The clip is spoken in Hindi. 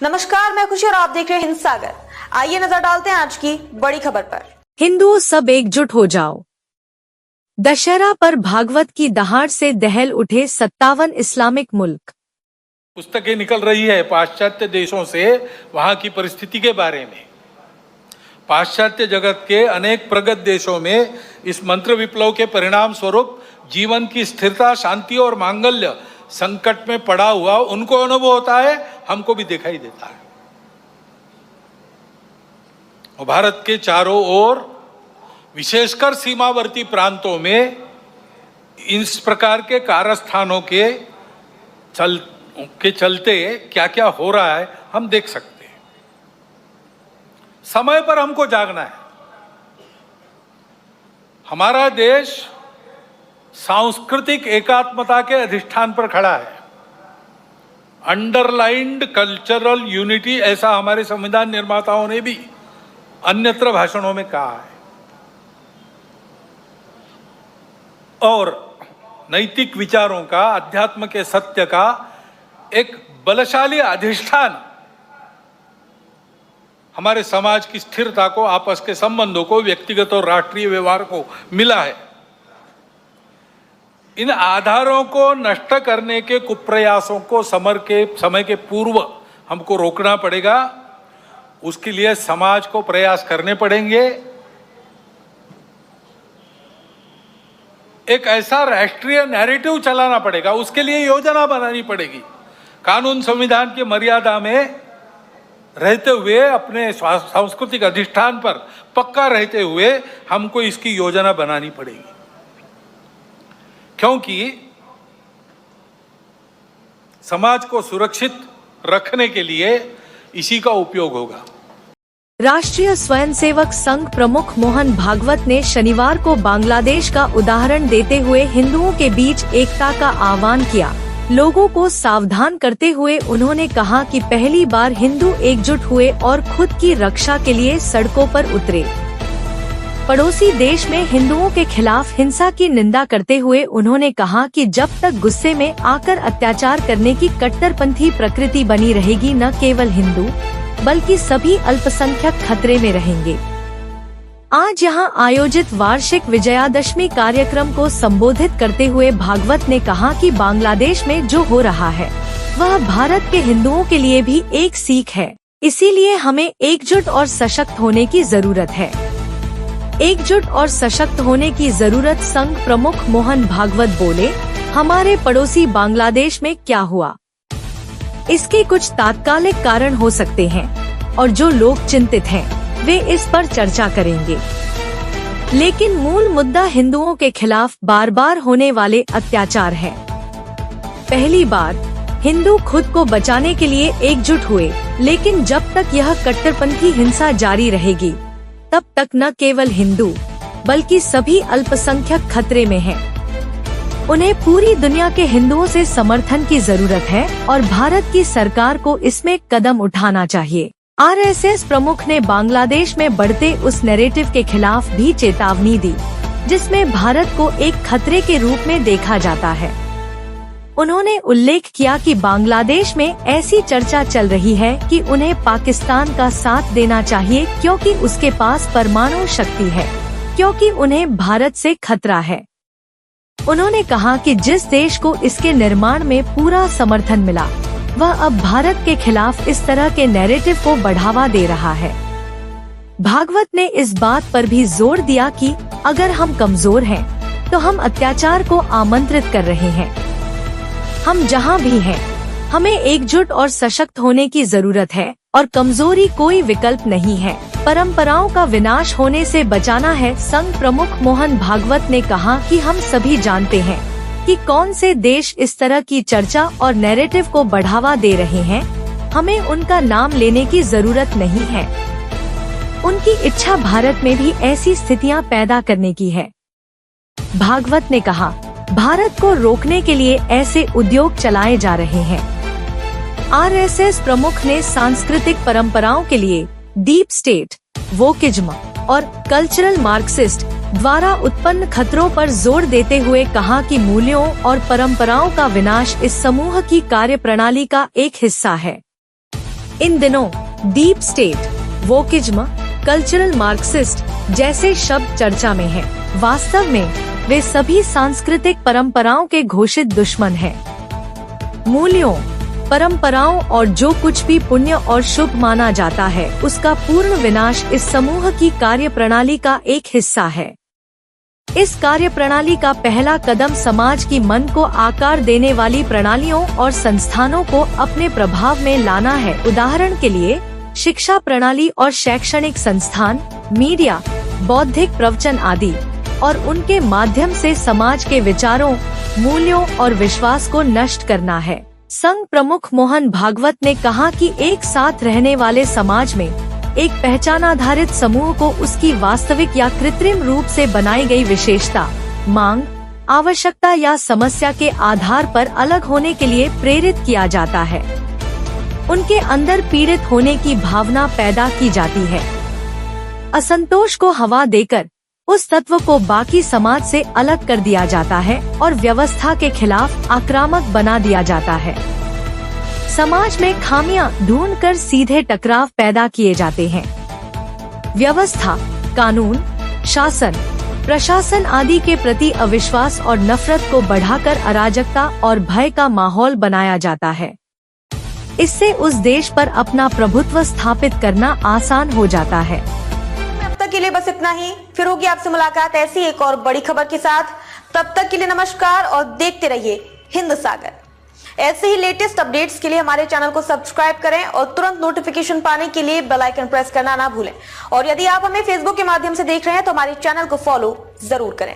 नमस्कार, मैं खुशी और आप देख रहे हैं हिंद सागर। आइए नजर डालते हैं आज की बड़ी खबर पर। हिंदुओं सब एकजुट हो जाओ। दशहरा पर भागवत की दहाड़ से दहल उठे 57 इस्लामिक मुल्क। पुस्तकें निकल रही है पाश्चात्य देशों से वहां की परिस्थिति के बारे में। पाश्चात्य जगत के अनेक प्रगत देशों में इस मंत्र विप्लव के परिणाम स्वरूप जीवन की स्थिरता, शांति और मांगल्य संकट में पड़ा हुआ उनको अनुभव होता है, हमको भी दिखाई देता है। और भारत के चारों ओर विशेषकर सीमावर्ती प्रांतों में इस प्रकार के कारस्थानों के चलते क्या क्या हो रहा है हम देख सकते हैं। समय पर हमको जागना है। हमारा देश सांस्कृतिक एकात्मता के अधिष्ठान पर खड़ा है। अंडरलाइंड कल्चरल यूनिटी, ऐसा हमारे संविधान निर्माताओं ने भी अन्यत्र भाषणों में कहा है। और नैतिक विचारों का, अध्यात्म के सत्य का एक बलशाली अधिष्ठान हमारे समाज की स्थिरता को, आपस के संबंधों को, व्यक्तिगत और राष्ट्रीय व्यवहार को मिला है। इन आधारों को नष्ट करने के कुप्रयासों को समय के पूर्व हमको रोकना पड़ेगा। उसके लिए समाज को प्रयास करने पड़ेंगे। एक ऐसा राष्ट्रीय नैरेटिव चलाना पड़ेगा, उसके लिए योजना बनानी पड़ेगी। कानून संविधान की मर्यादा में रहते हुए, अपने सांस्कृतिक अधिष्ठान पर पक्का रहते हुए हमको इसकी योजना बनानी पड़ेगी, क्योंकि समाज को सुरक्षित रखने के लिए इसी का उपयोग होगा। राष्ट्रीय स्वयंसेवक संघ प्रमुख मोहन भागवत ने शनिवार को बांग्लादेश का उदाहरण देते हुए हिंदुओं के बीच एकता का आह्वान किया। लोगों को सावधान करते हुए उन्होंने कहा कि पहली बार हिंदू एकजुट हुए और खुद की रक्षा के लिए सड़कों पर उतरे। पड़ोसी देश में हिंदुओं के खिलाफ हिंसा की निंदा करते हुए उन्होंने कहा कि जब तक गुस्से में आकर अत्याचार करने की कट्टरपंथी प्रकृति बनी रहेगी, न केवल हिंदू बल्कि सभी अल्पसंख्यक खतरे में रहेंगे। आज यहां आयोजित वार्षिक विजयादशमी कार्यक्रम को संबोधित करते हुए भागवत ने कहा कि बांग्लादेश में जो हो रहा है वह भारत के हिंदुओं के लिए भी एक सीख है। इसीलिए हमें एकजुट और सशक्त होने की जरूरत है। एकजुट और सशक्त होने की जरूरत, संघ प्रमुख मोहन भागवत बोले। हमारे पड़ोसी बांग्लादेश में क्या हुआ, इसके कुछ तात्कालिक कारण हो सकते हैं और जो लोग चिंतित हैं वे इस पर चर्चा करेंगे, लेकिन मूल मुद्दा हिंदुओं के खिलाफ बार बार होने वाले अत्याचार है। पहली बार हिंदू खुद को बचाने के लिए एकजुट हुए, लेकिन जब तक यह कट्टरपंथी हिंसा जारी रहेगी तब तक न केवल हिंदू बल्कि सभी अल्पसंख्यक खतरे में हैं। उन्हें पूरी दुनिया के हिंदुओं से समर्थन की जरूरत है और भारत की सरकार को इसमें कदम उठाना चाहिए। आरएसएस प्रमुख ने बांग्लादेश में बढ़ते उस नैरेटिव के खिलाफ भी चेतावनी दी जिसमें भारत को एक खतरे के रूप में देखा जाता है। उन्होंने उल्लेख किया कि बांग्लादेश में ऐसी चर्चा चल रही है कि उन्हें पाकिस्तान का साथ देना चाहिए क्योंकि उसके पास परमाणु शक्ति है, क्योंकि उन्हें भारत से खतरा है। उन्होंने कहा कि जिस देश को इसके निर्माण में पूरा समर्थन मिला वह अब भारत के खिलाफ इस तरह के नैरेटिव को बढ़ावा दे रहा है। भागवत ने इस बात पर भी जोर दिया कि अगर हम कमजोर हैं तो हम अत्याचार को आमंत्रित कर रहे हैं। हम जहां भी हैं हमें एकजुट और सशक्त होने की जरूरत है और कमजोरी कोई विकल्प नहीं है। परंपराओं का विनाश होने से बचाना है। संघ प्रमुख मोहन भागवत ने कहा कि हम सभी जानते हैं कि कौन से देश इस तरह की चर्चा और नैरेटिव को बढ़ावा दे रहे हैं। हमें उनका नाम लेने की जरूरत नहीं है। उनकी इच्छा भारत में भी ऐसी स्थितियां पैदा करने की है। भागवत ने कहा, भारत को रोकने के लिए ऐसे उद्योग चलाए जा रहे हैं। आरएसएस प्रमुख ने सांस्कृतिक परंपराओं के लिए डीप स्टेट, वोकिज्म और कल्चरल मार्क्सिस्ट द्वारा उत्पन्न खतरों पर जोर देते हुए कहा कि मूल्यों और परंपराओं का विनाश इस समूह की कार्यप्रणाली का एक हिस्सा है। इन दिनों deep state, wokeism, cultural Marxist जैसे शब्द चर्चा में हैं। वास्तव में वे सभी सांस्कृतिक परंपराओं के घोषित दुश्मन हैं। मूल्यों, परंपराओं और जो कुछ भी पुण्य और शुभ माना जाता है उसका पूर्ण विनाश इस समूह की कार्यप्रणाली का एक हिस्सा है। इस कार्यप्रणाली का पहला कदम समाज की मन को आकार देने वाली प्रणालियों और संस्थानों को अपने प्रभाव में लाना है। उदाहरण के लिए शिक्षा प्रणाली और शैक्षणिक संस्थान, मीडिया, बौद्धिक प्रवचन आदि, और उनके माध्यम से समाज के विचारों, मूल्यों और विश्वास को नष्ट करना है। संघ प्रमुख मोहन भागवत ने कहा कि एक साथ रहने वाले समाज में एक पहचान आधारित समूह को उसकी वास्तविक या कृत्रिम रूप से बनाई गई विशेषता, मांग, आवश्यकता या समस्या के आधार पर अलग होने के लिए प्रेरित किया जाता है। उनके अंदर पीड़ित होने की भावना पैदा की जाती है। असंतोष को हवा देकर उस तत्व को बाकी समाज से अलग कर दिया जाता है और व्यवस्था के खिलाफ आक्रामक बना दिया जाता है। समाज में खामियां ढूंढकर सीधे टकराव पैदा किए जाते हैं। व्यवस्था, कानून, शासन, प्रशासन आदि के प्रति अविश्वास और नफरत को बढ़ाकर अराजकता और भय का माहौल बनाया जाता है। इससे उस देश पर अपना प्रभुत्व स्थापित करना आसान हो जाता है। अब तक के लिए बस इतना ही। फिर होगी आपसे मुलाकात ऐसी एक और बड़ी खबर के साथ। तब तक के लिए नमस्कार और देखते रहिए हिंद सागर। ऐसे ही लेटेस्ट अपडेट्स के लिए हमारे चैनल को सब्सक्राइब करें और तुरंत नोटिफिकेशन पाने के लिए बेल आइकन प्रेस करना ना भूलें। और यदि आप हमें फेसबुक के माध्यम से देख रहे हैं तो हमारे चैनल को फॉलो जरूर करें।